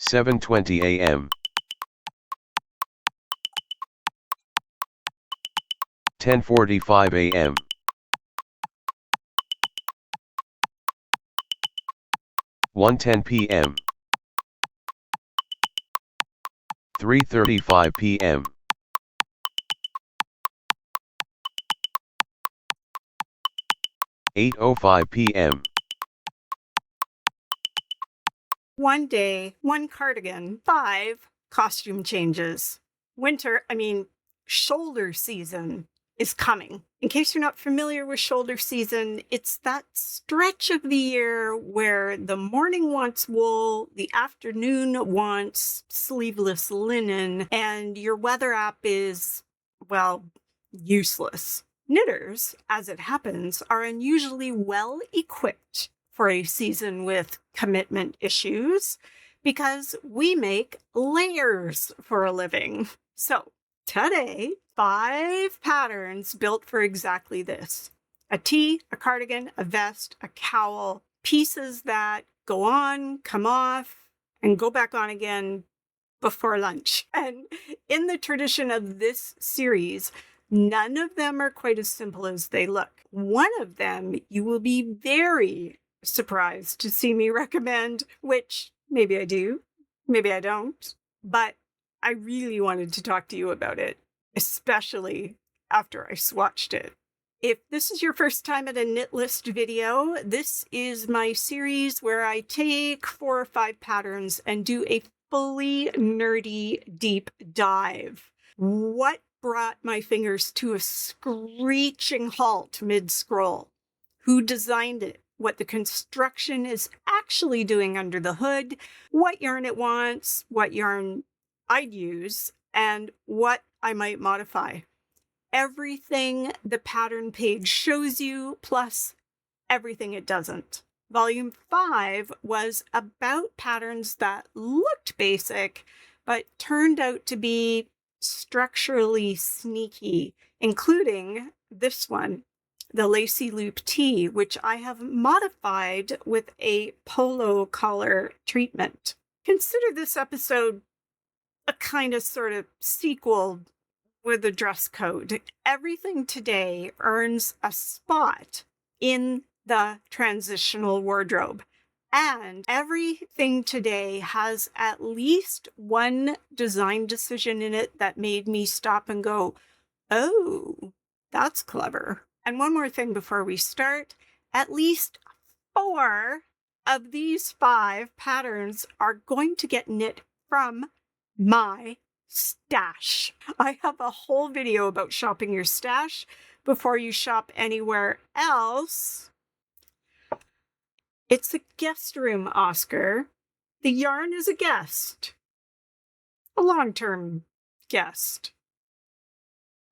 7:20 a.m. 10:45 a.m. 1:10 p.m. 3:35 p.m. 8:05 p.m. One day, one cardigan, 5 costume changes. Shoulder season is coming. In case you're not familiar with shoulder season, it's that stretch of the year where the morning wants wool, the afternoon wants sleeveless linen, and your weather app is, well, useless. Knitters, as it happens, are unusually well equipped for a season with commitment issues because we make layers for a living. So today, 5 patterns built for exactly this: a tee, a cardigan, a vest, a cowl, pieces that go on, come off, and go back on again before lunch. And in the tradition of this series, none of them are quite as simple as they look. One of them you will be very surprised to see me recommend, which maybe I do, maybe I don't, but I really wanted to talk to you about it, especially after I swatched it. If this is your first time at a knit list video, this is my series where I take 4 or 5 patterns and do a fully nerdy deep dive. What brought my fingers to a screeching halt mid-scroll? Who designed it? What the construction is actually doing under the hood, what yarn it wants, what yarn I'd use, and what I might modify. Everything the pattern page shows you, plus everything it doesn't. Volume 5 was about patterns that looked basic, but turned out to be structurally sneaky, including this one, the lacy loop tee, which I have modified with a polo collar treatment. Consider this episode a kind of sort of sequel with a dress code. Everything today earns a spot in the transitional wardrobe. And everything today has at least one design decision in it that made me stop and go, oh, that's clever. And one more thing before we start, at least 4 of these 5 patterns are going to get knit from my stash. I have a whole video about shopping your stash before you shop anywhere else. It's a guest room, Oscar. The yarn is a guest. A long-term guest.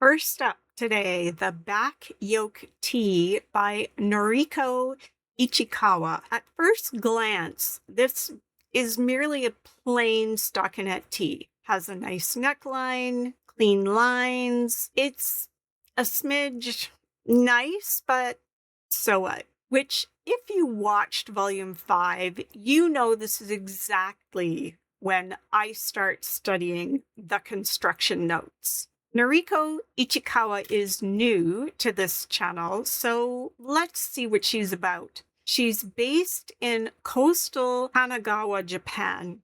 First up today, the back yoke tee by Noriko Ichikawa. At first glance, this is merely a plain stockinette tee. Has a nice neckline, clean lines. It's a smidge nice, but so what? Which, if you watched volume 5, you know this is exactly when I start studying the construction notes. Noriko Ichikawa is new to this channel, so let's see what she's about. She's based in coastal Kanagawa, Japan,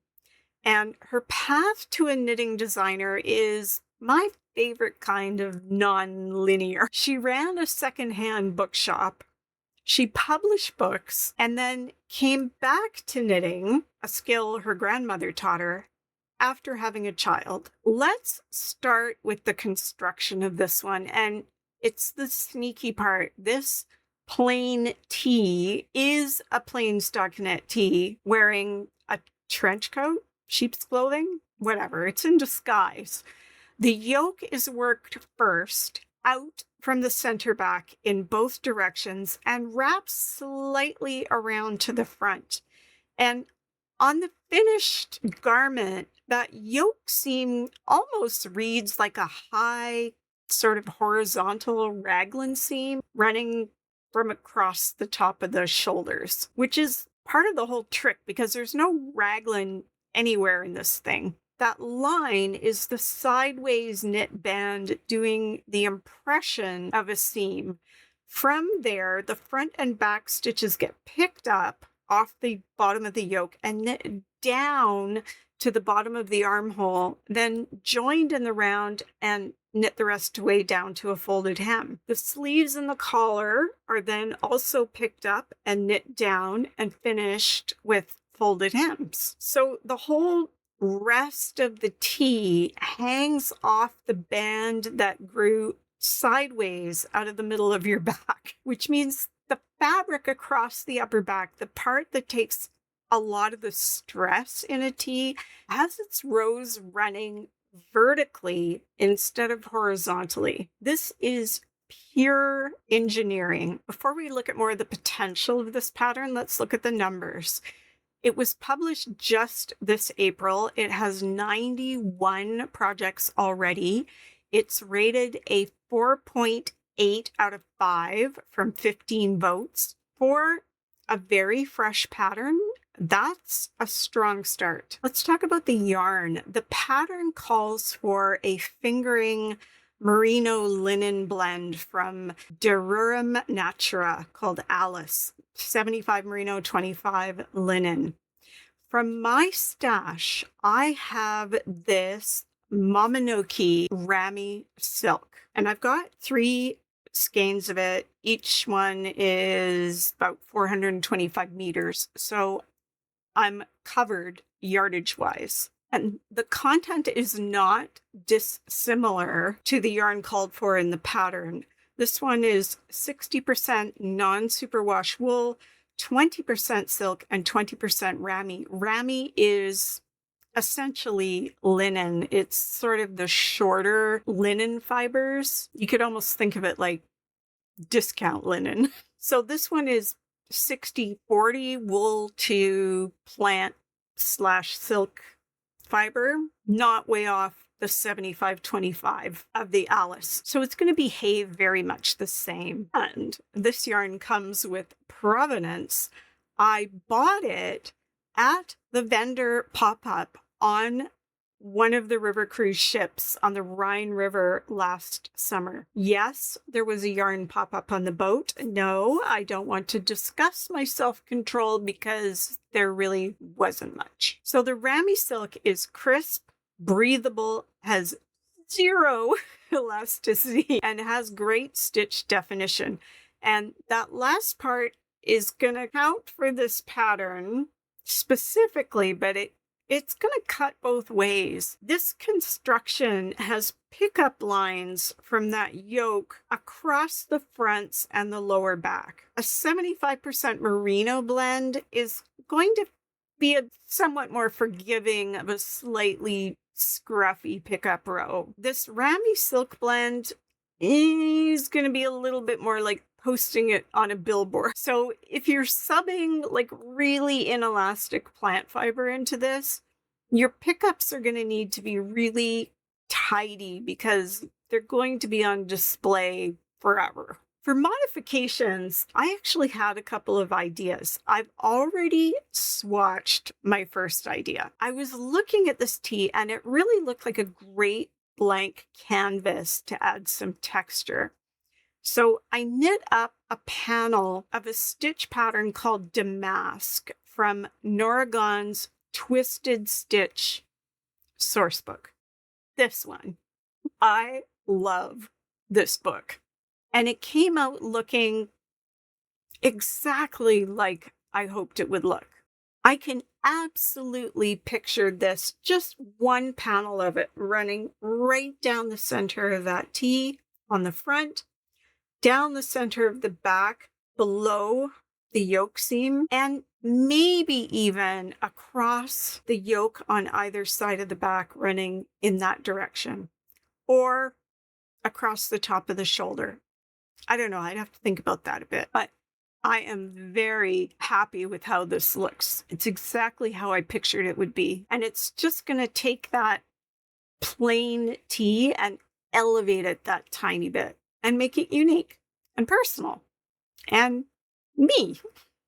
and her path to a knitting designer is my favorite kind of non-linear. She ran a secondhand bookshop. She published books and then came back to knitting, a skill her grandmother taught her, after having a child. Let's start with the construction of this one, and it's the sneaky part. This plain tee is a plain stockinette tee wearing a trench coat, sheep's clothing, whatever. It's in disguise. The yoke is worked first out from the center back in both directions and wraps slightly around to the front. And on the finished garment, that yoke seam almost reads like a high, sort of horizontal raglan seam running from across the top of the shoulders, which is part of the whole trick because there's no raglan anywhere in this thing. That line is the sideways knit band doing the impression of a seam. From there, the front and back stitches get picked up off the bottom of the yoke and knit down to the bottom of the armhole, then joined in the round and knit the rest way down to a folded hem. The sleeves and the collar are then also picked up and knit down and finished with folded hems. So the whole rest of the tee hangs off the band that grew sideways out of the middle of your back, which means the fabric across the upper back, the part that takes a lot of the stress in a tee, has its rows running vertically instead of horizontally. This is pure engineering. Before we look at more of the potential of this pattern, let's look at the numbers. It was published just this April. It has 91 projects already. It's rated a 4.8 out of 5 from 15 votes. For a very fresh pattern, that's a strong start. Let's talk about the yarn. The pattern calls for a fingering merino linen blend from Derurum Natura called Alice. 75 merino, 25 linen. From my stash, I have this Momonoki Rami silk, and I've got 3 skeins of it. Each one is about 425 meters. So I'm covered yardage wise. And the content is not dissimilar to the yarn called for in the pattern. This one is 60% non-superwash wool, 20% silk, and 20% rami. Rami is essentially linen. It's sort of the shorter linen fibers. You could almost think of it like discount linen. So this one is 60-40 wool to plant/silk fiber, not way off the 75-25 of the Alice. So it's going to behave very much the same. And this yarn comes with provenance. I bought it at the vendor pop-up on one of the river cruise ships on the Rhine River last summer. Yes, there was a yarn pop-up on the boat. No, I don't want to discuss my self-control because there really wasn't much. So the Rami silk is crisp, breathable, has zero elasticity, and has great stitch definition. And that last part is going to count for this pattern specifically, but it's going to cut both ways. This construction has pickup lines from that yoke across the fronts and the lower back. A 75% merino blend is going to be a somewhat more forgiving of a slightly scruffy pickup row. This Rami silk blend is going to be a little bit more like posting it on a billboard. So if you're subbing like really inelastic plant fiber into this, your pickups are going to need to be really tidy because they're going to be on display forever. For modifications, I actually had a couple of ideas. I've already swatched my first idea. I was looking at this tee and it really looked like a great blank canvas to add some texture. So I knit up a panel of a stitch pattern called Damask from Noragon's Twisted Stitch sourcebook. This one. I love this book. And it came out looking exactly like I hoped it would look. I can absolutely picture this, just one panel of it running right down the center of that tee on the front, down the center of the back, below the yoke seam, and maybe even across the yoke on either side of the back running in that direction, or across the top of the shoulder. I don't know, I'd have to think about that a bit, but I am very happy with how this looks. It's exactly how I pictured it would be. And it's just going to take that plain tee and elevate it that tiny bit and make it unique and personal and me.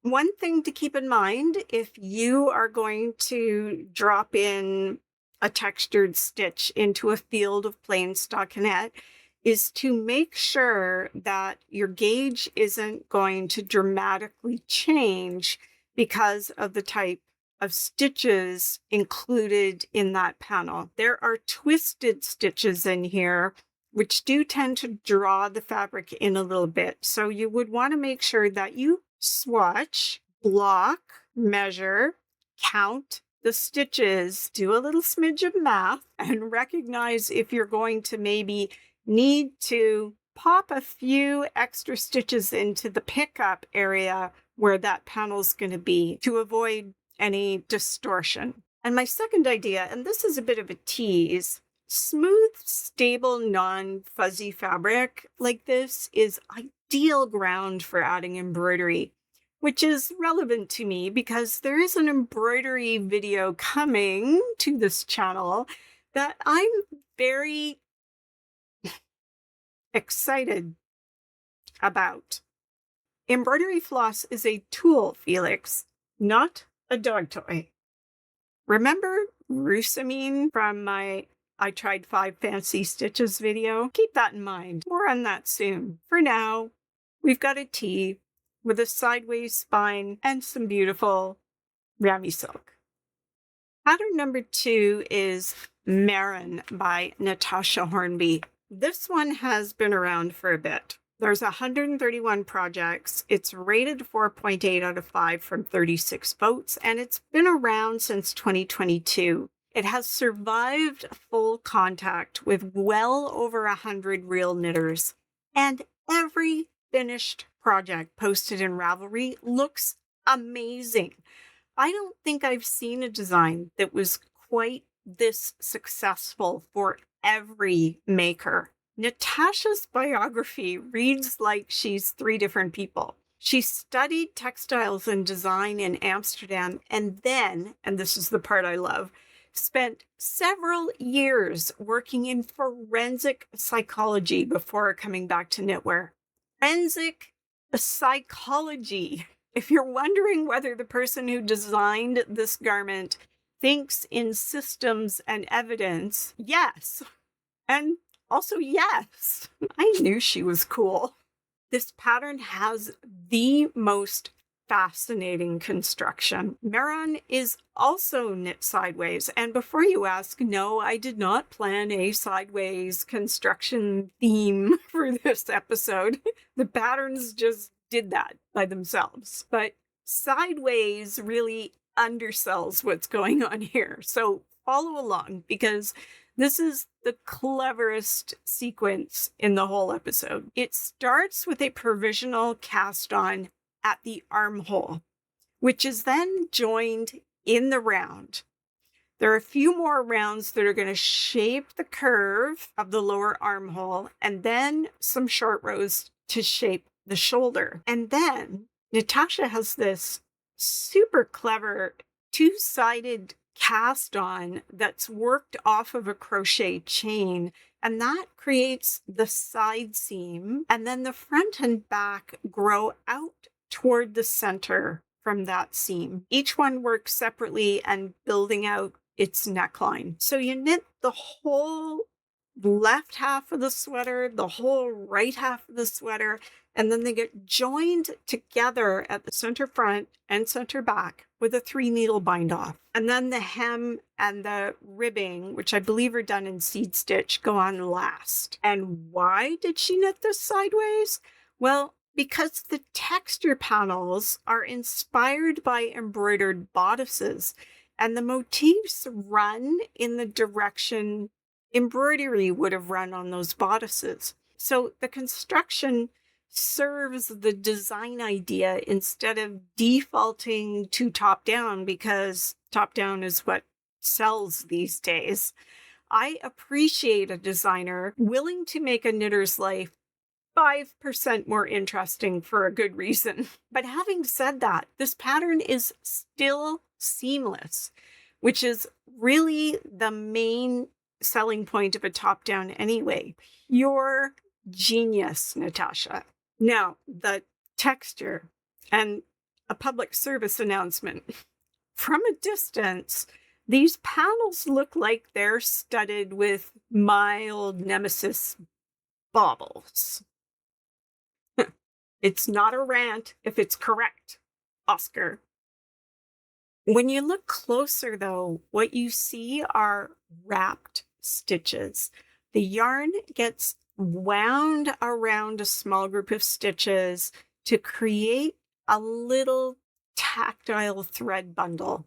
One thing to keep in mind if you are going to drop in a textured stitch into a field of plain stockinette is to make sure that your gauge isn't going to dramatically change because of the type of stitches included in that panel. There are twisted stitches in here which do tend to draw the fabric in a little bit. So you would want to make sure that you swatch, block, measure, count the stitches, do a little smidge of math, and recognize if you're going to maybe need to pop a few extra stitches into the pickup area where that panel is going to be to avoid any distortion. And my second idea, and this is a bit of a tease, smooth, stable, non-fuzzy fabric like this is ideal ground for adding embroidery, which is relevant to me because there is an embroidery video coming to this channel that I'm very excited about. Embroidery floss is a tool, Felix, not a dog toy. Remember Rusamine from my I tried 5 fancy stitches video? Keep that in mind. More on that soon. For now, we've got a tee with a sideways spine and some beautiful ramie silk. Pattern number 2 is Maeron by Natasha Hornby. This one has been around for a bit. There's 131 projects. It's rated 4.8 out of 5 from 36 votes, and it's been around since 2022. It has survived full contact with well over 100 real knitters, and every finished project posted in Ravelry looks amazing. I don't think I've seen a design that was quite this successful for every maker. Natasha's biography reads like she's 3 different people. She studied textiles and design in Amsterdam and then, and this is the part I love, spent several years working in forensic psychology before coming back to knitwear. Forensic psychology. If you're wondering whether the person who designed this garment thinks in systems and evidence, yes. And also, yes. I knew she was cool. This pattern has the most fascinating construction. Maeron is also knit sideways. And before you ask, no, I did not plan a sideways construction theme for this episode. The patterns just did that by themselves. But sideways really undersells what's going on here. So follow along because this is the cleverest sequence in the whole episode. It starts with a provisional cast on at the armhole, which is then joined in the round. There are a few more rounds that are going to shape the curve of the lower armhole, and then some short rows to shape the shoulder. And then Natasha has this super clever 2-sided cast on that's worked off of a crochet chain, and that creates the side seam, and then the front and back grow out toward the center from that seam. Each one works separately and building out its neckline. So you knit the whole left half of the sweater, the whole right half of the sweater, and then they get joined together at the center front and center back with a 3-needle bind off. And then the hem and the ribbing, which I believe are done in seed stitch, go on last. And why did she knit this sideways? Well, because the texture panels are inspired by embroidered bodices, and the motifs run in the direction embroidery would have run on those bodices. So the construction serves the design idea instead of defaulting to top down, because top down is what sells these days. I appreciate a designer willing to make a knitter's life 5% more interesting for a good reason. But having said that, this pattern is still seamless, which is really the main selling point of a top-down anyway. You're genius, Natasha. Now, the texture, and a public service announcement. From a distance, these panels look like they're studded with my old nemesis bobbles. It's not a rant if it's correct, Oscar. When you look closer, though, what you see are wrapped stitches. The yarn gets wound around a small group of stitches to create a little tactile thread bundle.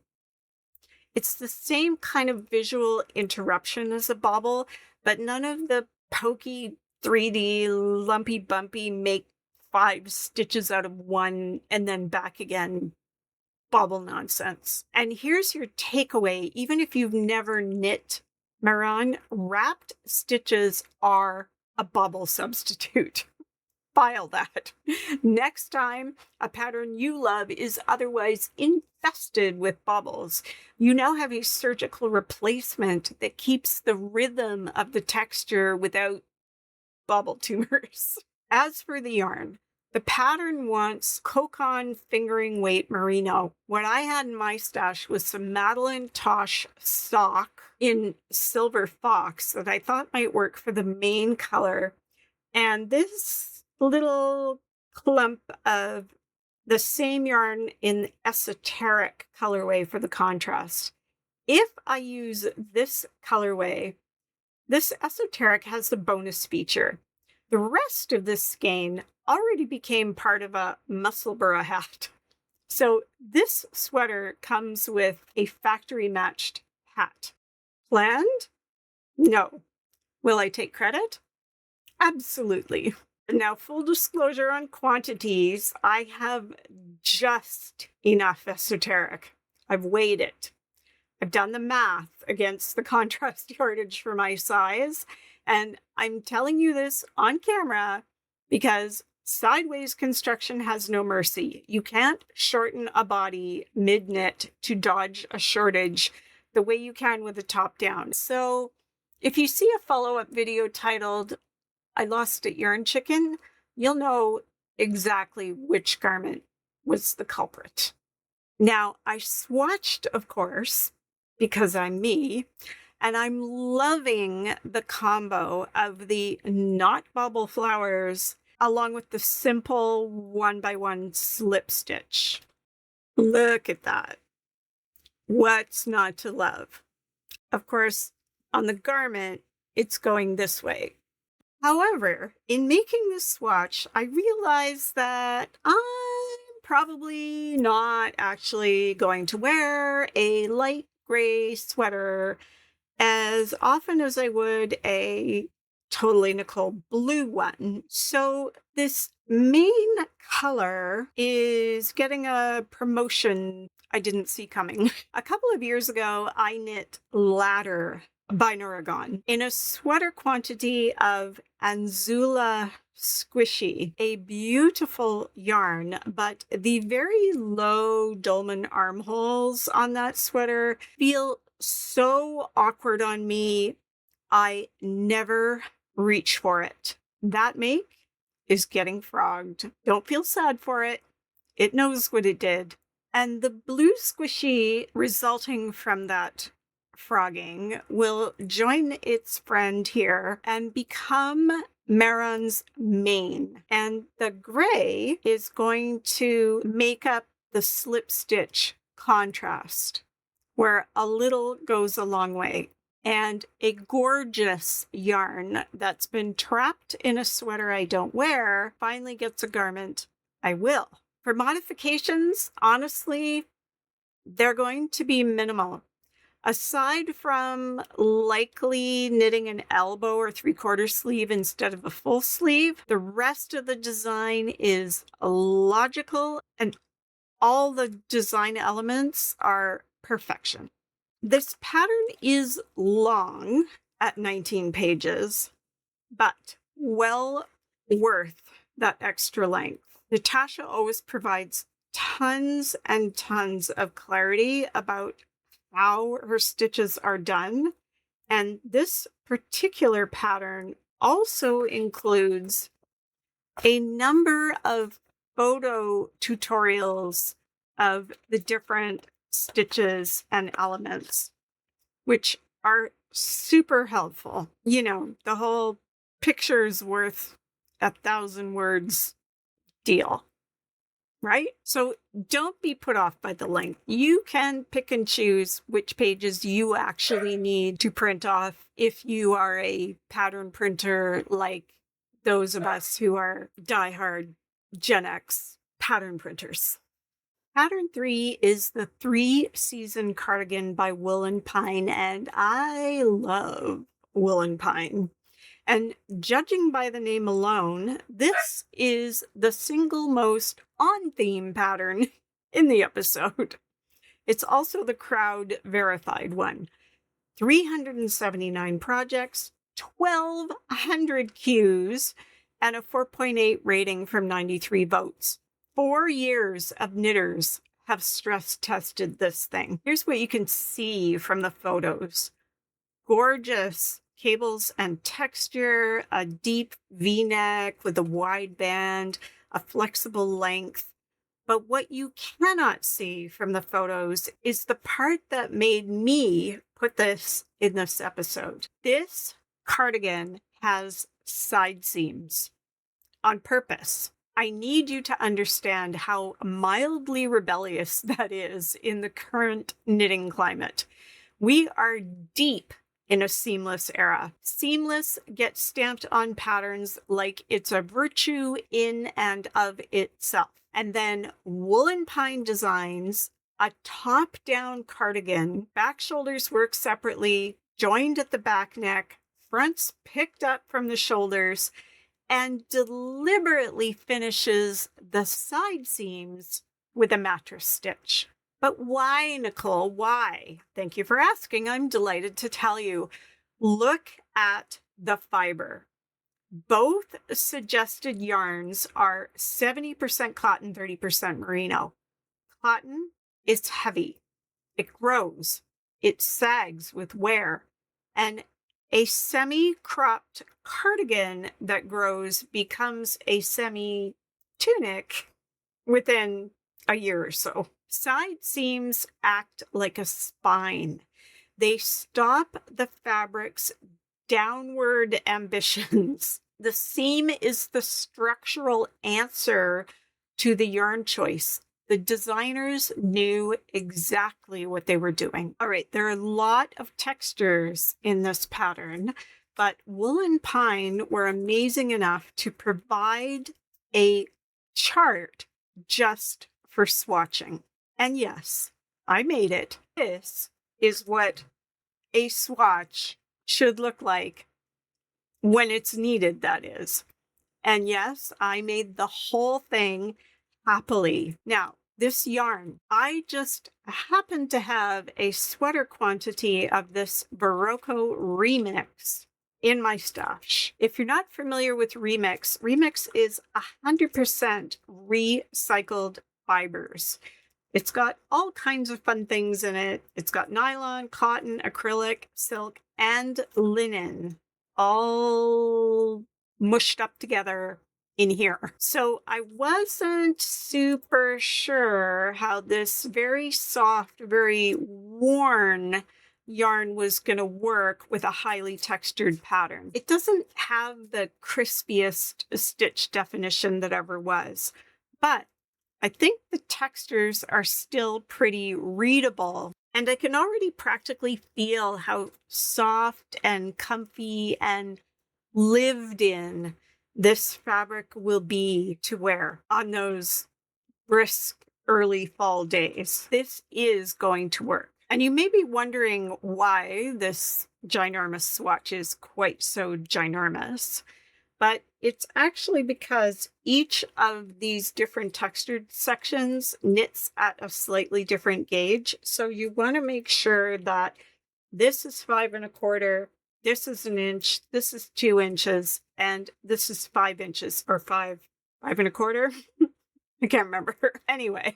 It's the same kind of visual interruption as a bobble, but none of the pokey 3D lumpy bumpy make 5 stitches out of one and then back again bobble nonsense. And here's your takeaway, even if you've never knit Maeron, wrapped stitches are a bobble substitute. File that. Next time a pattern you love is otherwise infested with bobbles, you now have a surgical replacement that keeps the rhythm of the texture without bobble tumors. As for the yarn, the pattern wants Cocon fingering weight merino. What I had in my stash was some Madeline Tosh sock in silver fox that I thought might work for the main color. And this little clump of the same yarn in esoteric colorway for the contrast. If I use this colorway, this esoteric has the bonus feature. The rest of this skein already became part of a Musselburgh hat. So this sweater comes with a factory matched hat. Planned? No. Will I take credit? Absolutely. Now, full disclosure on quantities, I have just enough esoteric. I've weighed it. I've done the math against the contrast yardage for my size, and I'm telling you this on camera because sideways construction has no mercy. You can't shorten a body mid-knit to dodge a shortage the way you can with a top down. So if you see a follow-up video titled, I lost a yarn chicken, you'll know exactly which garment was the culprit. Now, I swatched, of course, because I'm me, and I'm loving the combo of the not bobble flowers along with the simple 1x1 slip stitch. Look at that. What's not to love? Of course, on the garment, it's going this way. However, in making this swatch, I realized that I'm probably not actually going to wear a light gray sweater as often as I would a totally Nicole blue one. So this main color is getting a promotion I didn't see coming. A couple of years ago, I knit Ladder by Oregon in a sweater quantity of Anzula Squishy, a beautiful yarn, but the very low dolman armholes on that sweater feel so awkward on me. I never reach for it. That make is getting frogged. Don't feel sad for it. It knows what it did. And the blue squishy resulting from that frogging will join its friend here and become Maeron's mane. And the gray is going to make up the slip stitch contrast, where a little goes a long way. And a gorgeous yarn that's been trapped in a sweater I don't wear finally gets a garment I will. For modifications, honestly, they're going to be minimal. Aside from likely knitting an elbow or 3/4 sleeve instead of a full sleeve, the rest of the design is logical and all the design elements are perfection. This pattern is long at 19 pages, but well worth that extra length. Natasha always provides tons and tons of clarity about how her stitches are done. And this particular pattern also includes a number of photo tutorials of the different stitches and elements, which are super helpful. You know, the whole picture's worth 1,000 words deal, right? So don't be put off by the length. You can pick and choose which pages you actually need to print off if you are a pattern printer like those of us who are diehard Gen X pattern printers. Pattern 3 is the 3-season cardigan by Wool & Pine, and I love Wool & Pine. And judging by the name alone, this is the single most on-theme pattern in the episode. It's also the crowd verified one. 379 projects, 1,200 cues, and a 4.8 rating from 93 votes. 4 years of knitters have stress tested this thing. Here's what you can see from the photos. Gorgeous cables and texture, a deep V-neck with a wide band, a flexible length. But what you cannot see from the photos is the part that made me put this in this episode. This cardigan has side seams on purpose. I need you to understand how mildly rebellious that is in the current knitting climate. We are deep in a seamless era. Seamless gets stamped on patterns like it's a virtue in and of itself. And then Wool & Pine designs a top-down cardigan, back shoulders work separately, joined at the back neck, fronts picked up from the shoulders, and deliberately finishes the side seams with a mattress stitch. But why, Nicole? Why? Thank you for asking. I'm delighted to tell you. Look at the fiber. Both suggested yarns are 70% cotton, 30% merino. Cotton is heavy. It grows. It sags with wear. And a semi-cropped cardigan that grows becomes a semi-tunic within a year or so. Side seams act like a spine. They stop the fabric's downward ambitions. The seam is the structural answer to the yarn choice. The designers knew exactly what they were doing. All right, there are a lot of textures in this pattern, but Wool & Pine were amazing enough to provide a chart just for swatching. And yes, I made it. This is what a swatch should look like when it's needed, that is. And yes, I made the whole thing happily. Now, this yarn, I just happen to have a sweater quantity of this Barocco Remix in my stash. If you're not familiar with Remix, Remix is 100% recycled fibers. It's got all kinds of fun things in it. It's got nylon, cotton, acrylic, silk, and linen, all mushed up together in here. So I wasn't super sure how this very soft, very worn yarn was going to work with a highly textured pattern. It doesn't have the crispiest stitch definition that ever was, but I think the textures are still pretty readable, and I can already practically feel how soft and comfy and lived in this fabric will be to wear on those brisk early fall days. This is going to work. And you may be wondering why this ginormous swatch is quite so ginormous. But it's actually because each of these different textured sections knits at a slightly different gauge. So you want to make sure that this is 5 1/4, this is 1 inch, this is 2 inches, and this is 5 inches, or 5 1/4. I can't remember. Anyway,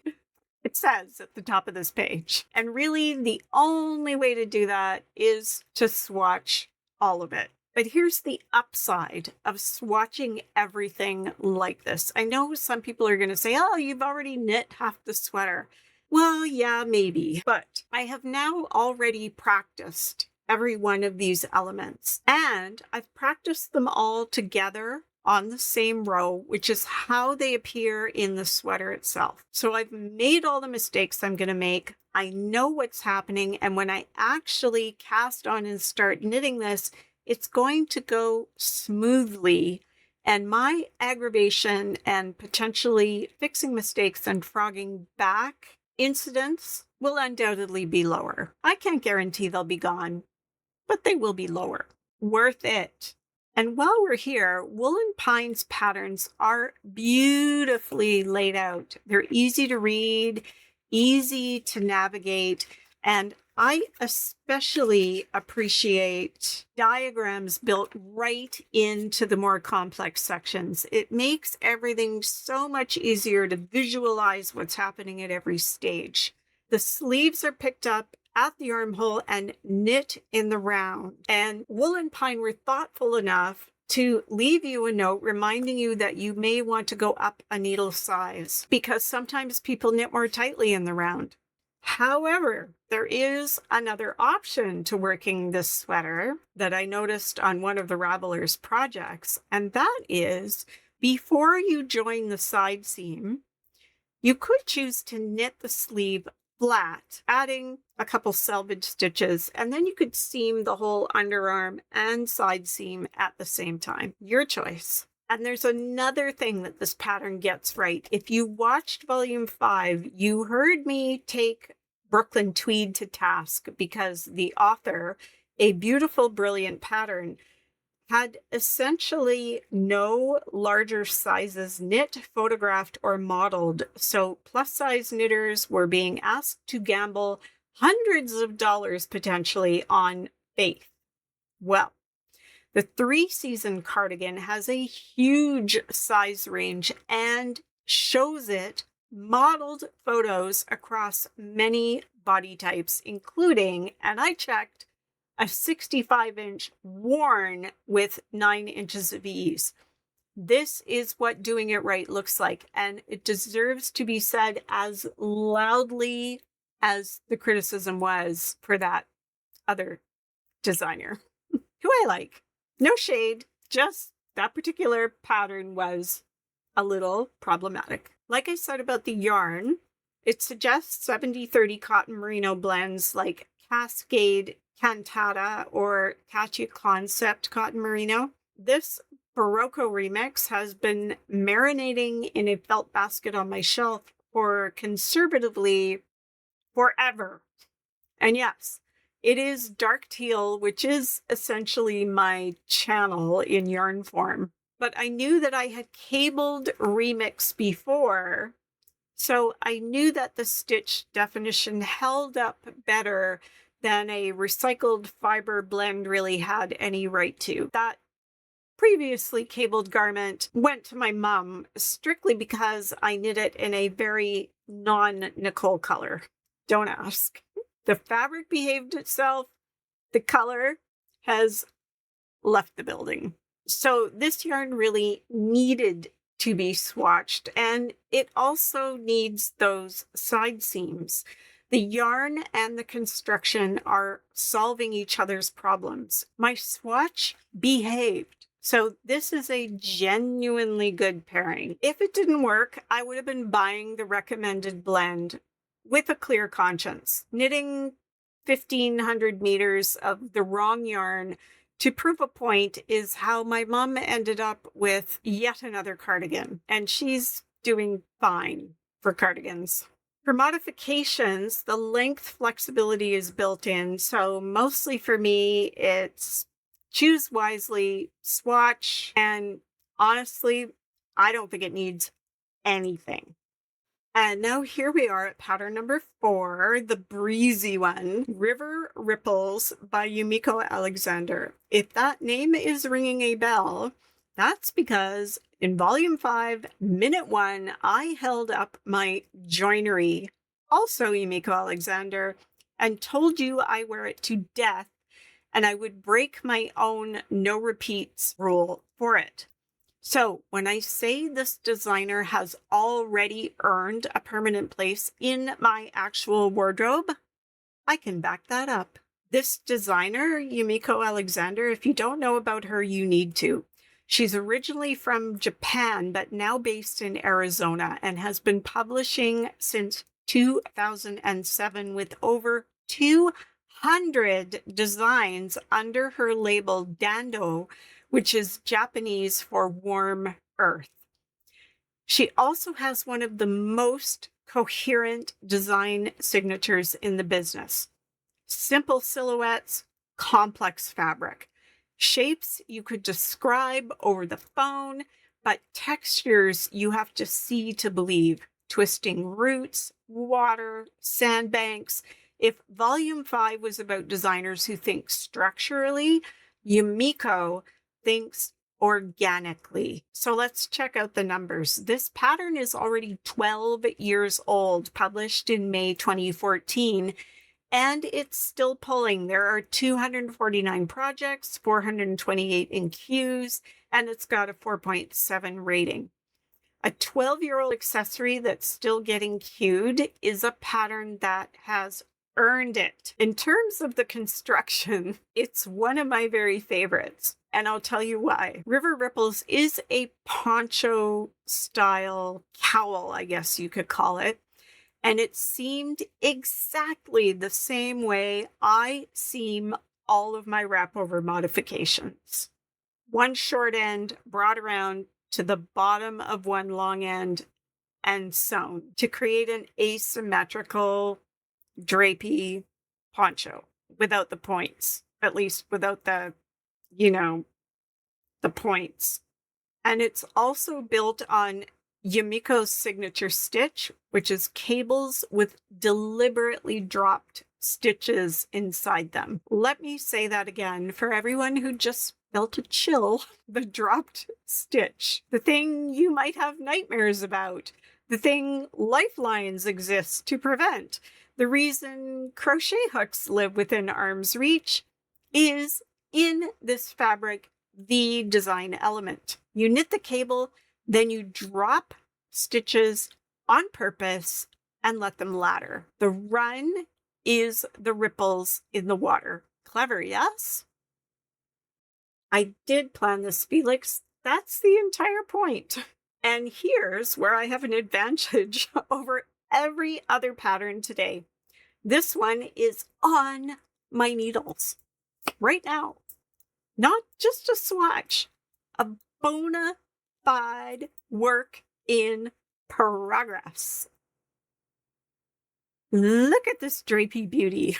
it says at the top of this page. And really, the only way to do that is to swatch all of it. But here's the upside of swatching everything like this. I know some people are going to say, oh, you've already knit half the sweater. Well, yeah, maybe. But I have now already practiced every one of these elements, and I've practiced them all together on the same row, which is how they appear in the sweater itself. So I've made all the mistakes I'm going to make. I know what's happening. And when I actually cast on and start knitting this, it's going to go smoothly. And my aggravation and potentially fixing mistakes and frogging back incidents will undoubtedly be lower. I can't guarantee they'll be gone, but they will be lower. Worth it. And while we're here, Woolen Pines patterns are beautifully laid out. They're easy to read, easy to navigate, and I especially appreciate diagrams built right into the more complex sections. It makes everything so much easier to visualize what's happening at every stage. The sleeves are picked up at the armhole and knit in the round. And Woolen Pine were thoughtful enough to leave you a note reminding you that you may want to go up a needle size because sometimes people knit more tightly in the round. However, there is another option to working this sweater that I noticed on one of the Ravelers projects, and that is before you join the side seam, you could choose to knit the sleeve flat, adding a couple selvage stitches, and then you could seam the whole underarm and side seam at the same time. Your choice. And there's another thing that this pattern gets right. If you watched volume 5, you heard me take Brooklyn Tweed to task because the author, A Beautiful Brilliant Pattern, had essentially no larger sizes knit, photographed, or modeled. So plus size knitters were being asked to gamble hundreds of dollars potentially on faith. Well, the 3-season cardigan has a huge size range and shows it modeled photos across many body types, including, and I checked, a 65-inch worn with 9 inches of ease. This is what doing it right looks like, and it deserves to be said as loudly as the criticism was for that other designer, who I like. No shade, just that particular pattern was a little problematic. Like I said about the yarn, it suggests 70-30 cotton merino blends like Cascade Cantata or Catchy Concept cotton merino. This Barocco remix has been marinating in a felt basket on my shelf for conservatively forever. And yes, it is dark teal, which is essentially my channel in yarn form. But I knew that I had cabled remix before, so I knew that the stitch definition held up better than a recycled fiber blend really had any right to. That previously cabled garment went to my mom strictly because I knit it in a very non-Nicole color. Don't ask. The fabric behaved itself. The color has left the building. So this yarn really needed to be swatched, and it also needs those side seams. The yarn and the construction are solving each other's problems. My swatch behaved. So this is a genuinely good pairing. If it didn't work, I would have been buying the recommended blend with a clear conscience. Knitting 1,500 meters of the wrong yarn to prove a point is how my mom ended up with yet another cardigan, and she's doing fine for cardigans. For modifications, the length flexibility is built in, so mostly for me, it's choose wisely, swatch, and honestly, I don't think it needs anything. And now here we are at pattern number 4, the breezy one, River Ripples by Yumiko Alexander. If that name is ringing a bell, that's because in volume 5, minute 1, I held up my joinery, also Yumiko Alexander, and told you I wear it to death and I would break my own no repeats rule for it. So when I say this designer has already earned a permanent place in my actual wardrobe, I can back that up. This designer, Yumiko Alexander, if you don't know about her, you need to. She's originally from Japan, but now based in Arizona and has been publishing since 2007 with over 200 designs under her label Dando, which is Japanese for warm earth. She also has one of the most coherent design signatures in the business. Simple silhouettes, complex fabric. Shapes you could describe over the phone, but textures you have to see to believe. Twisting roots, water, sandbanks. If Volume 5 was about designers who think structurally, Yumiko thinks organically. So let's check out the numbers. This pattern is already 12 years old, published in May 2014, and it's still pulling. There are 249 projects, 428 in queues, and it's got a 4.7 rating. A 12-year-old accessory that's still getting queued is a pattern that has earned it. In terms of the construction, it's one of my very favorites, and I'll tell you why. River Ripples is a poncho style cowl, I guess you could call it, and it seamed exactly the same way I seam all of my wrap over modifications. One short end brought around to the bottom of one long end and sewn to create an asymmetrical drapey poncho without the points, at least without the points. And it's also built on Yumiko's signature stitch, which is cables with deliberately dropped stitches inside them. Let me say that again for everyone who just felt a chill. The dropped stitch, the thing you might have nightmares about, the thing lifelines exist to prevent, the reason crochet hooks live within arm's reach, is in this fabric the design element. You knit the cable, then you drop stitches on purpose and let them ladder. The run is the ripples in the water. Clever, yes? I did plan this, Felix. That's the entire point. And here's where I have an advantage over every other pattern today. This one is on my needles right now. Not just a swatch, a bona fide work in progress. Look at this drapey beauty.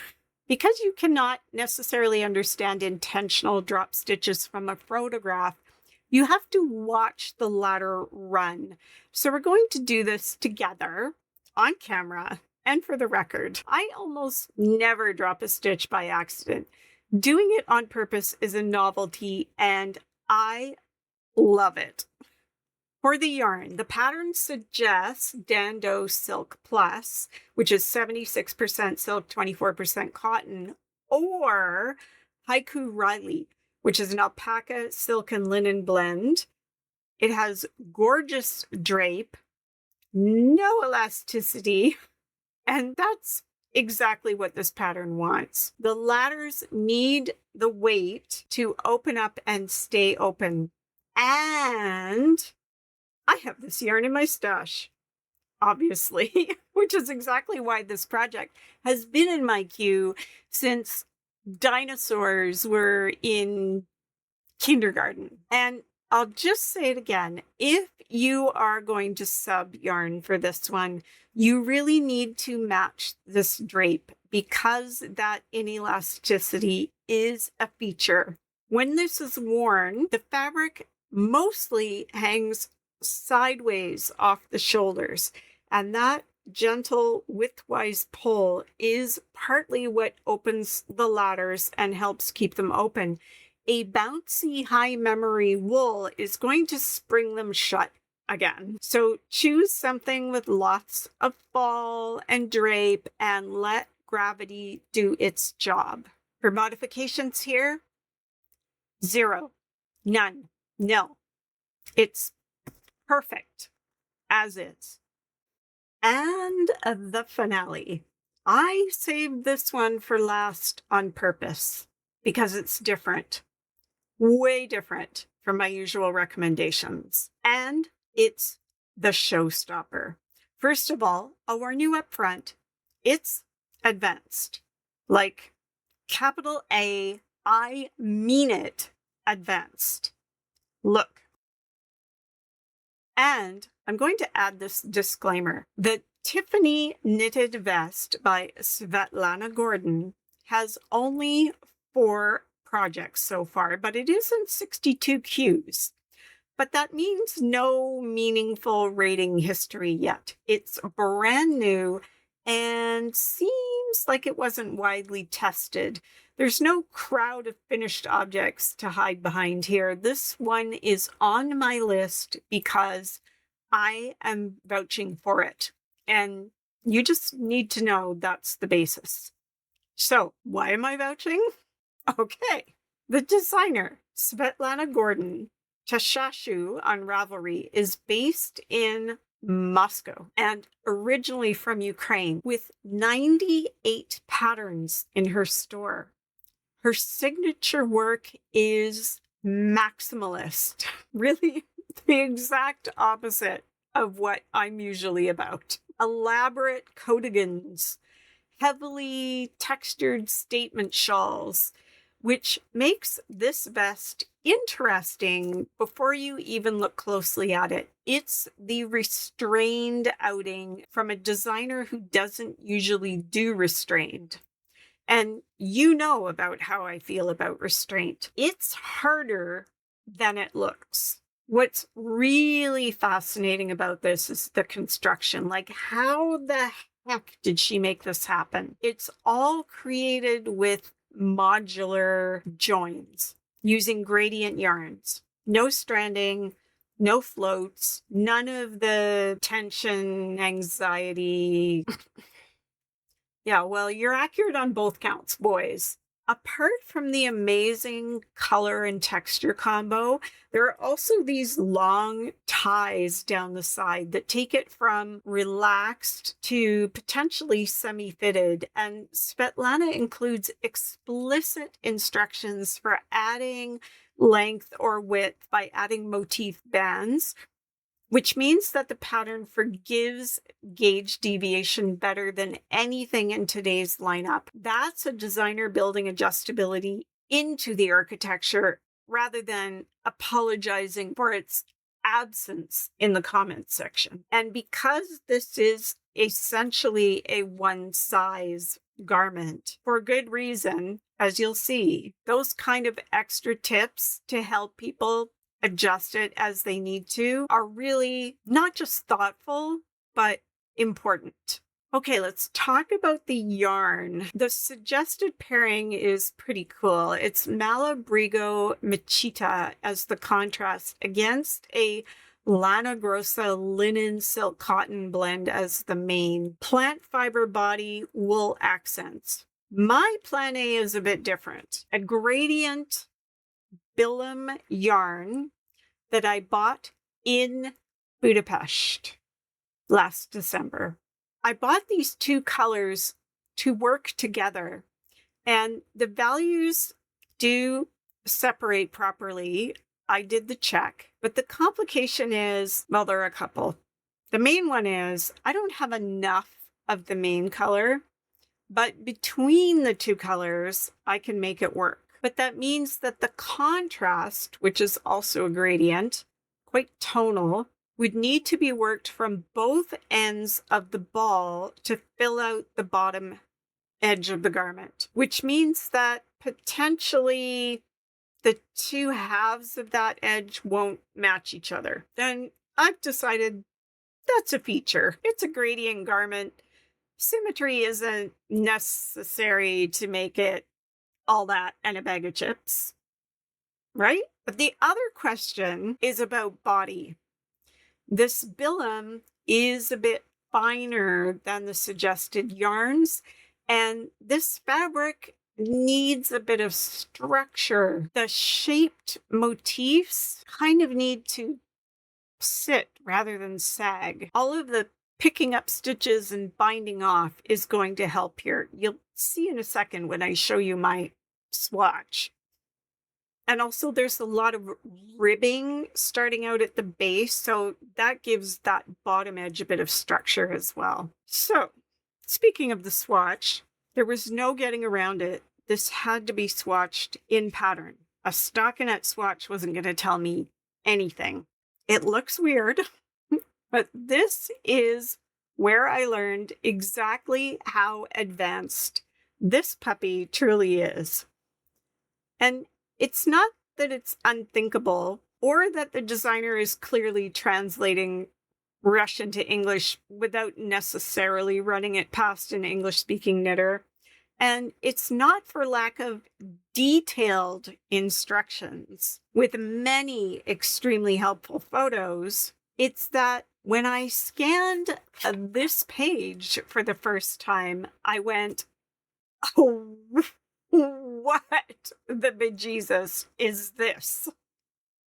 Because you cannot necessarily understand intentional drop stitches from a photograph, you have to watch the ladder run. So we're going to do this together on camera. And for the record, I almost never drop a stitch by accident. Doing it on purpose is a novelty, and I love it. For the yarn, the pattern suggests Dando Silk Plus, which is 76% silk, 24% cotton, or Haiku Riley, which is an alpaca, silk, and linen blend. It has gorgeous drape, no elasticity, and that's exactly what this pattern wants. The ladders need the weight to open up and stay open. And I have this yarn in my stash, obviously, which is exactly why this project has been in my queue since dinosaurs were in kindergarten. And I'll just say it again. If you are going to sub yarn for this one, you really need to match this drape because that inelasticity is a feature. When this is worn, the fabric mostly hangs sideways off the shoulders, and that gentle widthwise pull is partly what opens the ladders and helps keep them open. A bouncy high memory wool is going to spring them shut again. So choose something with lots of fall and drape and let gravity do its job. For modifications here, 0, none, nil. It's perfect as is. And the finale. I saved this one for last on purpose because it's different, way different from my usual recommendations. And it's the showstopper. First of all, I'll warn you up front, it's advanced. Like capital A, I mean it, advanced. Look. And I'm going to add this disclaimer. The Tiffany Knitted Vest by Svetlana Gordon has only 4 projects so far, but it is in 62 Qs. But that means no meaningful rating history yet. It's brand new and seems like it wasn't widely tested. There's no crowd of finished objects to hide behind here. This one is on my list because I am vouching for it. And you just need to know that's the basis. So, why am I vouching? Okay. The designer, Svetlana Gordon, Tashashu on Ravelry, is based in Moscow and originally from Ukraine, with 98 patterns in her store. Her signature work is maximalist, really the exact opposite of what I'm usually about. Elaborate coatigans, heavily textured statement shawls, which makes this vest interesting before you even look closely at it. It's the restrained outing from a designer who doesn't usually do restrained. And you know about how I feel about restraint. It's harder than it looks. What's really fascinating about this is the construction. Like, how the heck did she make this happen? It's all created with modular joins using gradient yarns. No stranding, no floats, none of the tension, anxiety. Yeah, well, you're accurate on both counts, boys. Apart from the amazing color and texture combo, there are also these long ties down the side that take it from relaxed to potentially semi-fitted. And Svetlana includes explicit instructions for adding length or width by adding motif bands, which means that the pattern forgives gauge deviation better than anything in today's lineup. That's a designer building adjustability into the architecture rather than apologizing for its absence in the comments section. And because this is essentially a one size garment, for good reason, as you'll see, those kind of extra tips to help people adjust it as they need to are really not just thoughtful, but important. Okay, let's talk about the yarn. The suggested pairing is pretty cool. It's Malabrigo Machita as the contrast against a Lana Grossa linen silk cotton blend as the main. Plant fiber body, wool accents. My plan A is a bit different. A gradient Bilum yarn that I bought in Budapest last December. I bought these 2 colors to work together, and the values do separate properly. I did the check, but the complication is, well, there are a couple. The main one is I don't have enough of the main color, but between the 2 colors, I can make it work. But that means that the contrast, which is also a gradient, quite tonal, would need to be worked from both ends of the ball to fill out the bottom edge of the garment, which means that potentially the 2 halves of that edge won't match each other. Then I've decided that's a feature. It's a gradient garment. Symmetry isn't necessary to make it all that and a bag of chips, right? But the other question is about body. This Bilum is a bit finer than the suggested yarns, and this fabric needs a bit of structure. The shaped motifs kind of need to sit rather than sag. All of the picking up stitches and binding off is going to help here. You'll see in a second when I show you my swatch. And also there's a lot of ribbing starting out at the base, so that gives that bottom edge a bit of structure as well. So, speaking of the swatch, there was no getting around it. This had to be swatched in pattern. A stockinette swatch wasn't going to tell me anything. It looks weird, but this is where I learned exactly how advanced this puppy truly is. And it's not that it's unthinkable or that the designer is clearly translating Russian to English without necessarily running it past an English-speaking knitter. And it's not for lack of detailed instructions with many extremely helpful photos. It's that when I scanned this page for the first time, I went, oh, what the bejesus is this?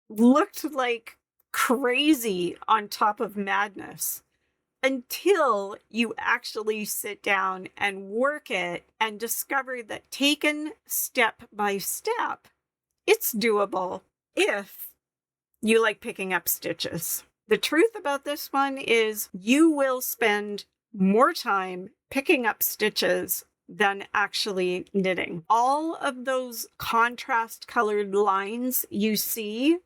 Looked like crazy on top of madness until you actually sit down and work it and discover that taken step by step, it's doable if you like picking up stitches. The truth about this one is you will spend more time picking up stitches than actually knitting. All of those contrast colored lines you see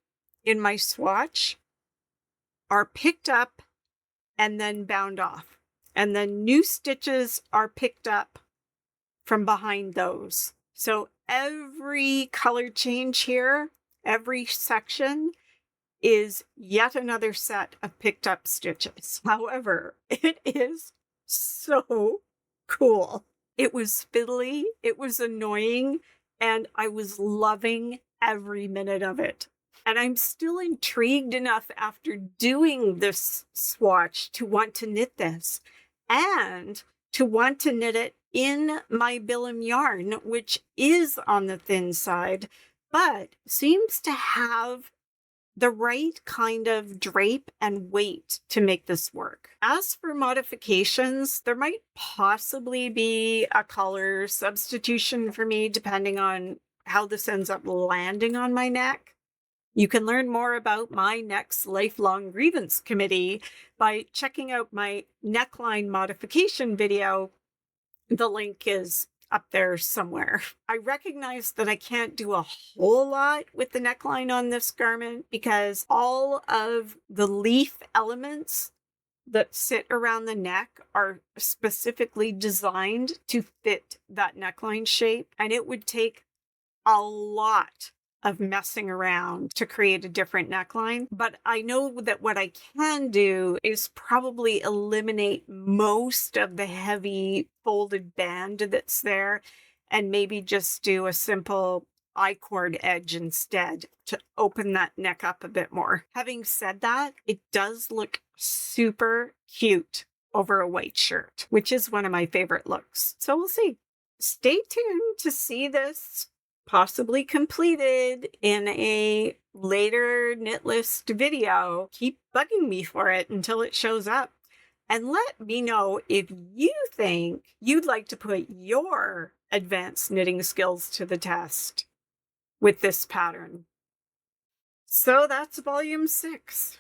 in my swatch are picked up and then bound off. And then new stitches are picked up from behind those. So every color change here, every section is yet another set of picked up stitches. However, it is so cool. It was fiddly, it was annoying, and I was loving every minute of it. And I'm still intrigued enough after doing this swatch to want to knit this and to want to knit it in my Bilum yarn, which is on the thin side, but seems to have the right kind of drape and weight to make this work. As for modifications, there might possibly be a color substitution for me depending on how this ends up landing on my neck. You can learn more about my neck's lifelong grievance committee by checking out my neckline modification video. The link is up there somewhere. I recognize that I can't do a whole lot with the neckline on this garment because all of the leaf elements that sit around the neck are specifically designed to fit that neckline shape, and it would take a lot of messing around to create a different neckline. But I know that what I can do is probably eliminate most of the heavy folded band that's there and maybe just do a simple I-cord edge instead to open that neck up a bit more. Having said that, it does look super cute over a white shirt, which is one of my favorite looks. So we'll see. Stay tuned to see this possibly completed in a later knit list video. Keep bugging me for it until it shows up. And let me know if you think you'd like to put your advanced knitting skills to the test with this pattern. So that's volume 6.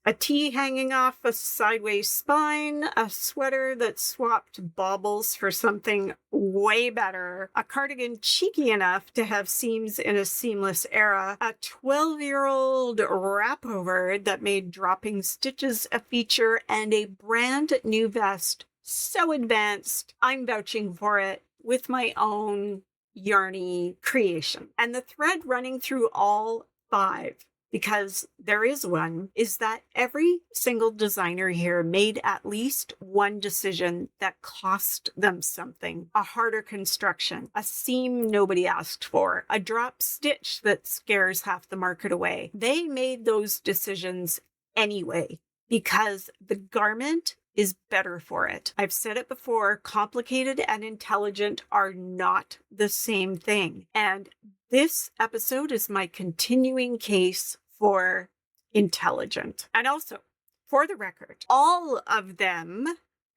A tee hanging off a sideways spine, a sweater that swapped bobbles for something way better, a cardigan cheeky enough to have seams in a seamless era, a 12-year-old wrapover that made dropping stitches a feature, and a brand new vest so advanced, I'm vouching for it with my own yarny creation. And the thread running through all 5, because there is one, is that every single designer here made at least one decision that cost them something. A harder construction, a seam nobody asked for, a drop stitch that scares half the market away. They made those decisions anyway because the garment is better for it. I've said it before, complicated and intelligent are not the same thing. And this episode is my continuing case for intelligent. And also, for the record, all of them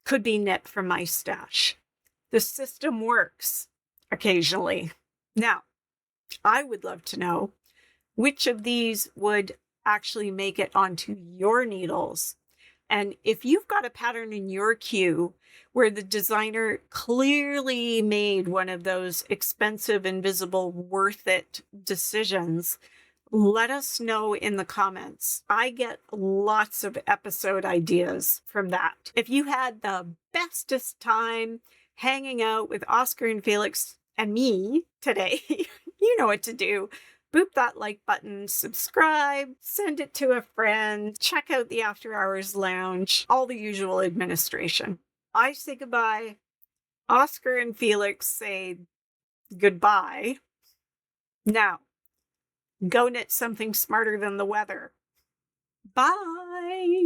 could be knit from my stash. The system works occasionally. Now, I would love to know which of these would actually make it onto your needles. And if you've got a pattern in your queue where the designer clearly made one of those expensive, invisible, worth it decisions, let us know in the comments. I get lots of episode ideas from that. If you had the bestest time hanging out with Oscar and Felix and me today, you know what to do. Boop that like button, subscribe, send it to a friend, check out the After Hours Lounge, all the usual administration. I say goodbye. Oscar and Felix say goodbye. Now, go knit something smarter than the weather. Bye.